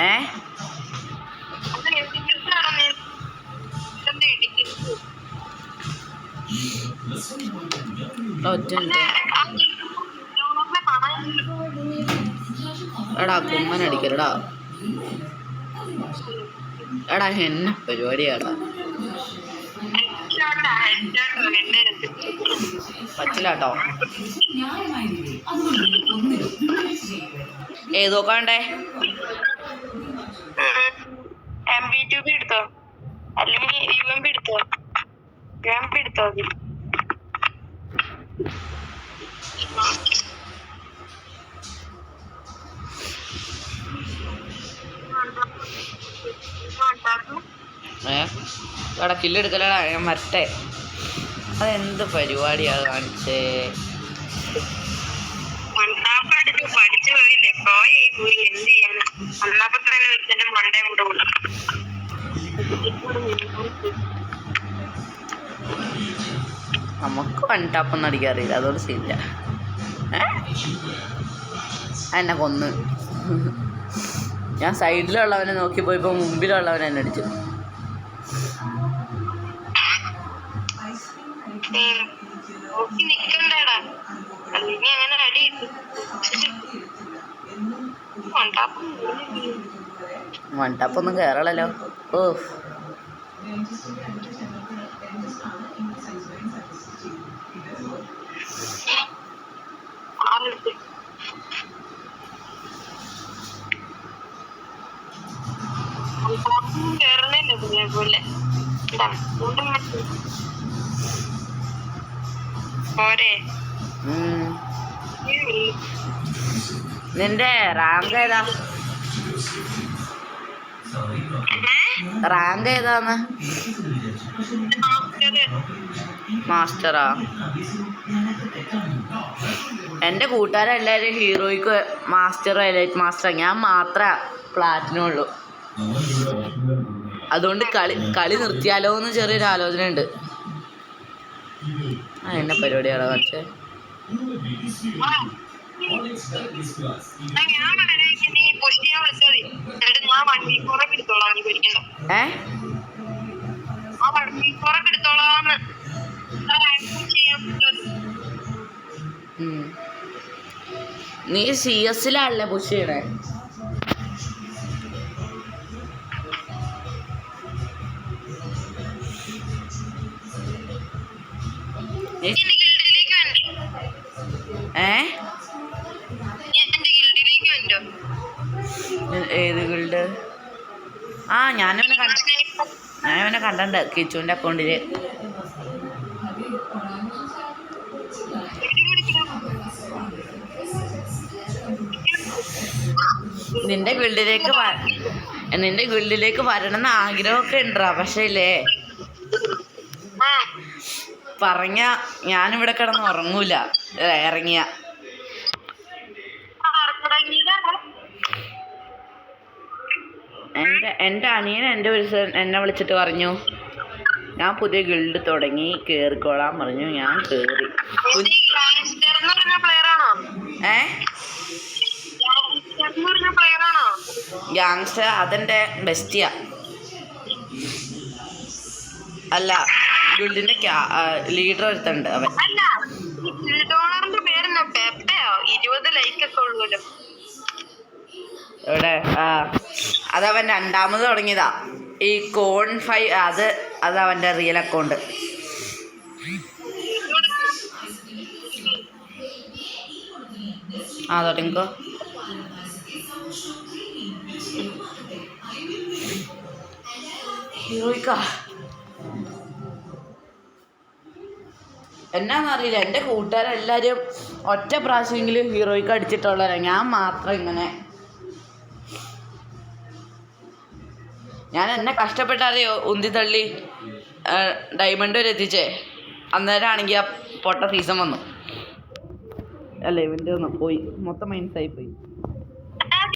ഏ ഒറ്റ എടാ കുമ്മനടിക്കലടാ. എടാ എന്നെ പരിപാടിയാടാ. പറ്റില്ലാട്ടോ. ഏതോക്കാണ്ടേ MB2 എടുത്തോ അല്ലെങ്കിൽ UMP എടുത്തോ? UMP എടുത്തോ? എടാ കില്ലെടുക്കലടാ, ഞാൻ മറ്റേ അതെന്ത് പരിപാടിയാണ് കാണിച്ചേ? പഠിച്ചു പോയില്ലേ, പോയി എന്ത് ചെയ്യാന്? അന്നപ്പോ തന്നെ വെച്ചെന്റെ മണ്ടേ കൂടെ ഉള്ളു. നമുക്ക് വൺ ടാപ്പൊന്നും അടിക്കാറില്ല, അതോട് ശരിയില്ല. എന്നെ കൊന്ന്. ഞാൻ സൈഡിലുള്ളവനെ നോക്കിപ്പോയിപ്പോൾ മുമ്പിലുള്ളവൻ എന്നെ അടിച്ചു. വൺ ടാപ്പൊന്നും കേറളല്ലോ. ഓ നിന്റെ റാങ്ക് ഏതാ? റാങ്ക് ഏതാന്ന്? മാസ്റ്ററാ? എൻ്റെ കൂട്ടുകാരെല്ലാവരും ഹീറോയ്ക്ക് മാസ്റ്റർ എലൈറ്റ് മാസ്റ്റർ, ഞാൻ മാത്രമേ പ്ലാറ്റിനം ഉള്ളൂ. അതുകൊണ്ട് കളി നിർത്തിയാലോ എന്ന് ചെറിയൊരു ആലോചന ഉണ്ട്. എന്നെ പരിപാടിയാണ് പക്ഷേ നീ CS-ലാണല്ലേ പുഷ് ചെയ്യണേ? ഏത് ഗിൽഡ്? ഞാനവനെ കണ്ടിട്ടുണ്ട് കിച്ചുവിൻ്റെ അക്കൗണ്ടിൽ. നിന്റെ ഗിൽഡിലേക്ക് വരണമെന്ന് ആഗ്രഹമൊക്കെ ഉണ്ടാ, പക്ഷേ ഇല്ലേ പറഞ്ഞ ഞാനിവിടെ കിടന്ന് ഉറങ്ങൂല. ഇറങ്ങിയ എൻ്റെ അനിയൻ എന്നെ വിളിച്ചിട്ട് പറഞ്ഞു ഞാൻ പുതിയ ഗിൽഡ് തുടങ്ങി കേറിക്കോളാൻ പറഞ്ഞു. ഞാൻ കേറി. ഗ്യാങ്സ്റ്റർ അതെൻ്റെ ബെസ്റ്റിയാ. അല്ല, ഗിൽഡിന്റെ ലീഡർ ഒരുത്തുണ്ട് അവൻ. എവിടെ? അതവൻ രണ്ടാമത് തുടങ്ങിയതാ. ഈ കോൺ 5 അതവൻ്റെ റിയൽ അക്കൗണ്ട്. തുടങ്ങിക്കോ. ഹീറോയ്ക്കാ എന്നാന്നറിയില്ല, എൻ്റെ കൂട്ടുകാരെല്ലാവരും ഒറ്റ പ്രാവശ്യമെങ്കിലും ഹീറോയ്ക്ക് അടിച്ചിട്ടുള്ളവരാണ്. ഞാൻ മാത്രം ഇങ്ങനെ. ഞാൻ എന്നെ കഷ്ടപ്പെട്ടറിയോ ഉന്തി തള്ളി ഡയമണ്ട് വരെ എത്തിച്ചേ. അന്നേരമാണെങ്കിൽ ആ പൊട്ട സീസൺ വന്നു. അല്ല ഇവൻ്റെ ഒന്ന് പോയി, മൊത്തം മൈനസായി പോയി.